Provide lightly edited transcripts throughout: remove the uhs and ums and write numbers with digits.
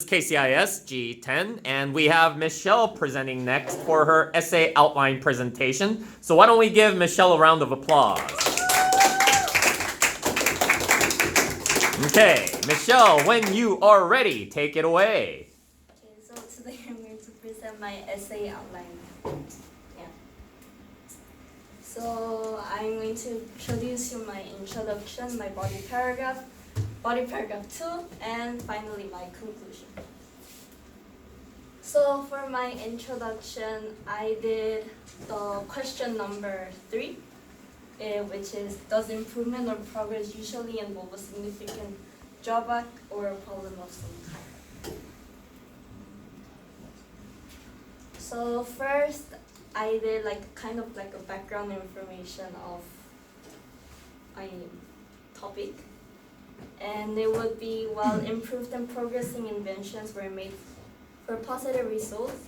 KCIS G10, and we have Michelle presenting next for her essay outline presentation. So why don't we give Michelle a round of applause? Okay, Michelle, when you are ready, take it away. Okay, so today I'm going to present my essay outline. Yeah. So I'm going to introduce you my introduction, my body paragraph 2, and finally my conclusion. So for my introduction, I did the question number 3, which is, does improvement or progress usually involve a significant drawback or a problem of some kind? So first, I did kind of a background information of my topic. And it would be, while improved and progressing inventions were made for positive results,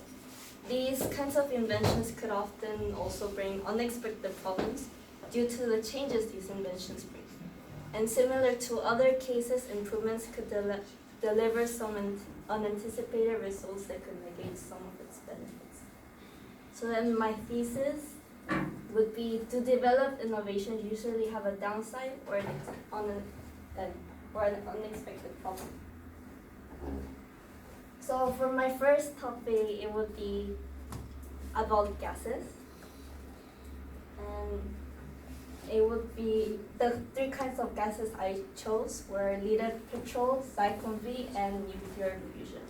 these kinds of inventions could often also bring unexpected problems due to the changes these inventions bring. And similar to other cases, improvements could deliver some unanticipated results that could negate some of its benefits. So then my thesis would be, do developed innovations usually have a downside or an unexpected problem? So for my first topic, it would be about gases. And it would be, the 3 kinds of gases I chose were leaded petrol, cyclone V, and nuclear fusion.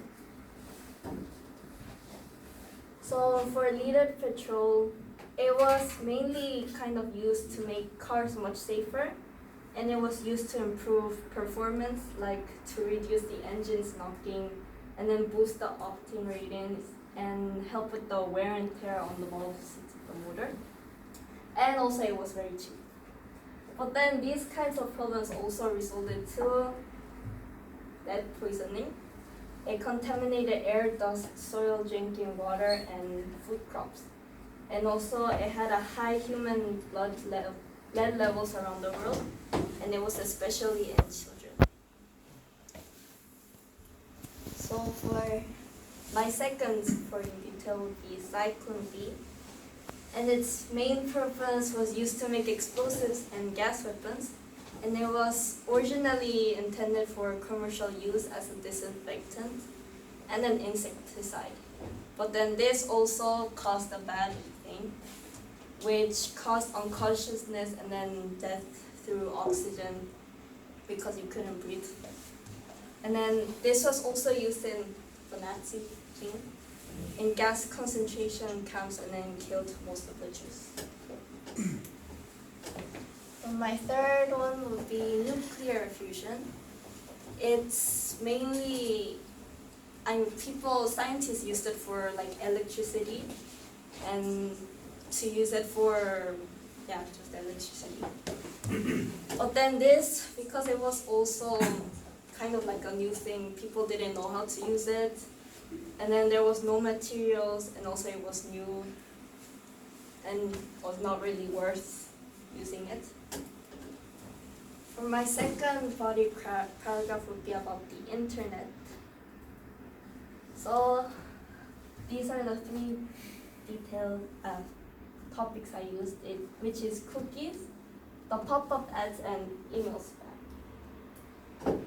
So for leaded petrol, it was mainly kind of used to make cars much safer, and it was used to improve performance, like to reduce the engine's knocking, and then boost the octane ratings, and help with the wear and tear on the valve seats of the motor. And also it was very cheap. But then these kinds of problems also resulted to lead poisoning. It contaminated air, dust, soil, drinking water, and food crops. And also it had a high human blood lead levels around the world, and it was especially in children. So for my second for in detail would be cyclone V, and its main purpose was used to make explosives and gas weapons, and it was originally intended for commercial use as a disinfectant and an insecticide. But then this also caused a bad thing, which caused unconsciousness and then death through oxygen because you couldn't breathe. And then this was also used in the Nazi thing, in gas concentration camps, and then killed most of the Jews. And my third one would be nuclear fusion. It's mainly, scientists used it for electricity, and to use it for, just electricity. But then this, because it was also kind of a new thing, people didn't know how to use it, and then there was no materials, and also it was new, and was not really worth using it. For my second body paragraph would be about the internet. So these are the 3 detailed topics I used, which is cookies, the pop-up ads, and email spam.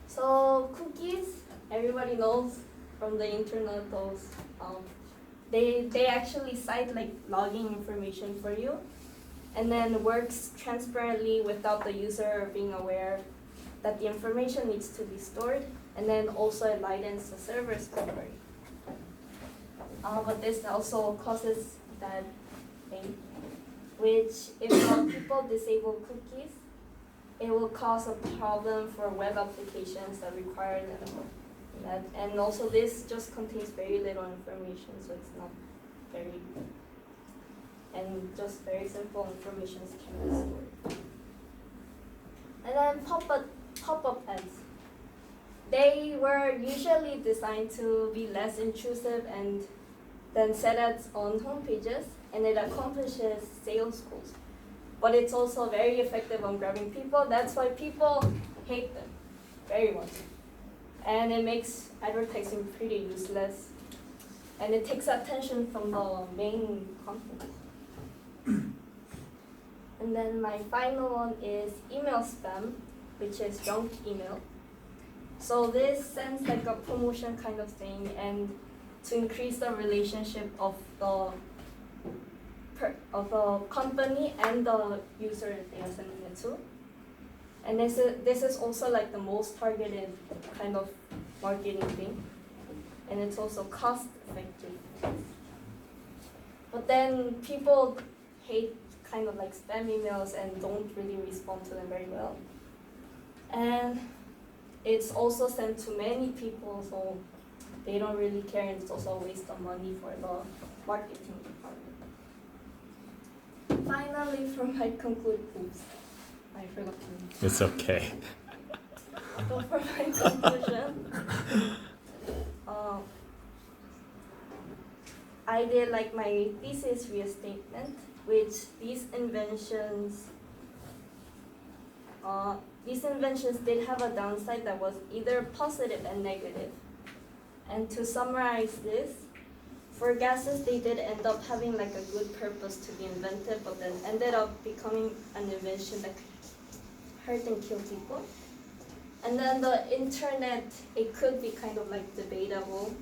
So cookies, everybody knows from the internet, they actually cite logging information for you, and then works transparently without the user being aware that the information needs to be stored, and then also it lightens the server's memory. But this also causes that thing, which if people disable cookies, it will cause a problem for web applications that require that. And also this just contains very little information, so it's not very, and just very simple information can be stored. And then pop-up ads. They were usually designed to be less intrusive and then set ads on home pages, and it accomplishes sales goals. But it's also very effective on grabbing people. That's why people hate them very much. and it makes advertising pretty useless, and it takes attention from the main content. And then my final one is email spam, which is junk email. So this sends like a promotion kind of thing, and to increase the relationship of the company and the user they are sending it to. And this is also like the most targeted kind of marketing thing, and it's also cost effective. But then people hate kind of like spam emails and don't really respond to them very well. And it's also sent to many people, so they don't really care, and it's also a waste of money for the marketing department. Finally, from my oops, I forgot to. It's okay. So for my conclusion, I did like my thesis restatement, which these inventions did have a downside that was either positive and negative. And to summarize this, for gases, they did end up having like a good purpose to be invented, but then ended up becoming an invention that could hurt and kill people. And then the internet, it could be kind of like debatable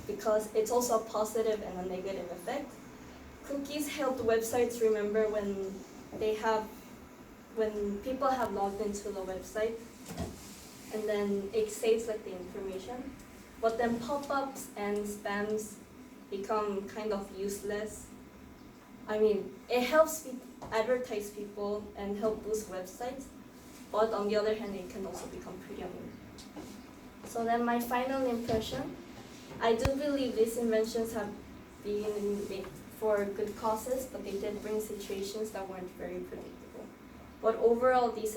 because it's also a positive and a negative effect. Cookies helped websites remember when people have logged into the website, and then it saves like the information. But then pop-ups and spams become kind of useless. I mean, it helps advertise people and help boost websites, but on the other hand, it can also become pretty annoying. So then my final impression, I do believe these inventions have been made for good causes, but they did bring situations that weren't very predictable. But overall, these